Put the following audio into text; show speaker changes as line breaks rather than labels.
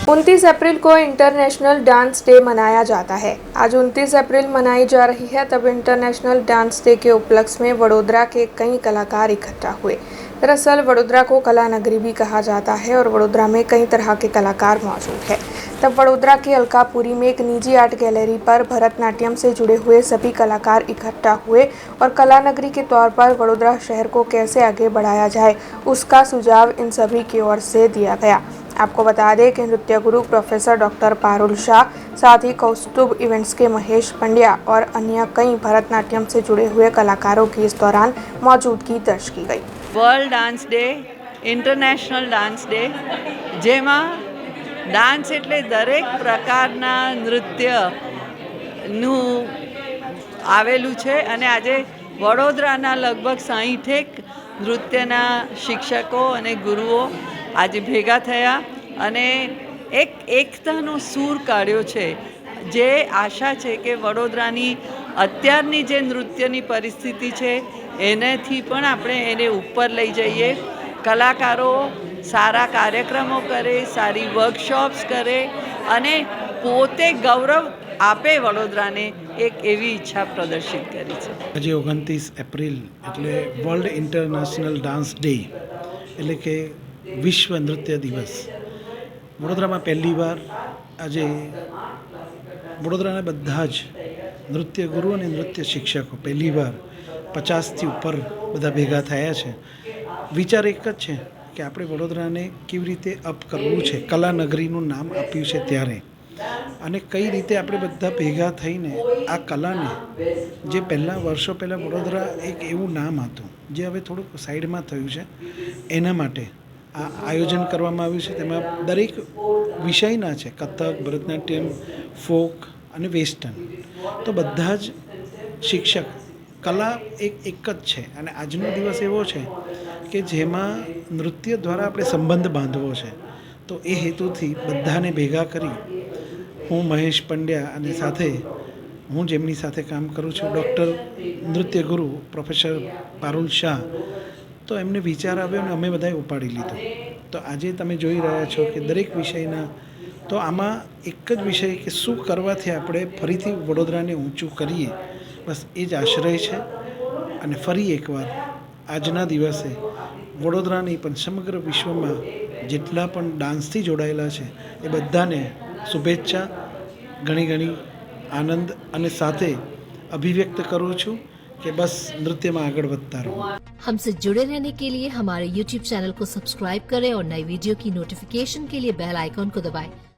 29 अप्रैल को international dance day मनाया जाता है। आज 29 अप्रैल मनाई जा रही है, तब इंटरनेशनल डांस डे के उपलक्ष्य में वडोदरा के कई कलाकार इकट्ठा हुए। दरअसल वडोदरा को कला नगरी भी कहा जाता है और वडोदरा में कई तरह के कलाकार मौजूद हैं। तब वडोदरा के अलकापुरी में एक निजी आर्ट गैलरी पर भरतनाट्यम से जुड़े हुए सभी कलाकार इकट्ठा हुए और कला नगरी के तौर पर वडोदरा शहर को कैसे आगे बढ़ाया जाए, उसका सुझाव इन सभी की ओर से दिया गया। आपको बता दें कि नृत्य गुरु प्रोफेसर डॉक्टर पारुल शाह, साथ ही कौस्तुभ इवेंट्स के महेश पंड्या और अन्य कई भरतनाट्यम से जुड़े हुए कलाकारों की इस दौरान मौजूदगी दर्ज की गई।
World dance day, international dance day, જેમાં ડાન્સ એટલે દરેક પ્રકારના નૃત્યનું આવેલું છે અને આજે વડોદરાના લગભગ 60 નૃત્યના શિક્ષકો અને ગુરુઓ આજે ભેગા થયા અને એક એકતાનો સૂર કાઢ્યો છે। જે આશા છે કે વડોદરાની અત્યારની જે નૃત્યની પરિસ્થિતિ છે એનાથી પણ આપણે એને ઉપર લઈ જઈએ। કલાકારો સારા કાર્યક્રમો કરે, સારી વર્કશોપ્સ કરે અને પોતે ગૌરવ આપે વડોદરાને, એક એવી ઈચ્છા પ્રદર્શિત કરી છે।
આજે 29 એપ્રિલ એટલે વર્લ્ડ ઇન્ટરનેશનલ ડાન્સ ડે એટલે કે વિશ્વ નૃત્ય દિવસ। વડોદરામાં પહેલીવાર આજે વડોદરાના બધા જ નૃત્ય ગુરુ અને નૃત્ય શિક્ષકો પહેલીવાર 50થી ઉપર બધા ભેગા થયા છે। વિચાર એક જ છે કે આપણે વડોદરાને કેવી રીતે અપ કરવું છે, કલા નગરીનું નામ આપ્યું છે ત્યારે, અને કઈ રીતે આપણે બધા ભેગા થઈને આ કલાને, જે પહેલાં વર્ષો પહેલાં વડોદરા એક એવું નામ હતું જે હવે થોડુંક સાઈડમાં થયું છે, એના માટે આ આયોજન કરવામાં આવ્યું છે। તેમાં દરેક વિષયના છે, કથક, ભરતનાટ્યમ, ફોક અને વેસ્ટર્ન। તો બધા જ શિક્ષક, કલા એક જ છે અને આજનો દિવસ એવો છે કે જેમાં નૃત્ય દ્વારા આપણે સંબંધ બાંધવો છે। તો એ હેતુથી બધાને ભેગા કરી હું મહેશ પંડ્યા અને સાથે હું જેમની સાથે કામ કરું છું ડૉક્ટર નૃત્ય ગુરુ પ્રોફેસર પારુલ શાહ, તો એમને વિચાર આવ્યો અને અમે બધાએ ઉપાડી લીધો। તો આજે તમે જોઈ રહ્યા છો કે દરેક વિષયના, તો આમાં એક જ વિષય કે શું કરવાથી આપણે ફરીથી વડોદરાને ઊંચું કરીએ, બસ એ જ આશ્રય છે। અને ફરી એકવાર આજના દિવસે વડોદરા નહીં પણ સમગ્ર વિશ્વમાં જેટલા પણ ડાન્સથી જોડાયેલા છે એ બધાને શુભેચ્છા, ઘણી ઘણી આનંદ અને સાથે અભિવ્યક્ત કરું છું कि बस नृत्य में आगे बढ़ता रहो।
हमसे जुड़े रहने के लिए हमारे YouTube चैनल को सब्सक्राइब करें और नई वीडियो की नोटिफिकेशन के लिए बेल आइकॉन को दबाएं।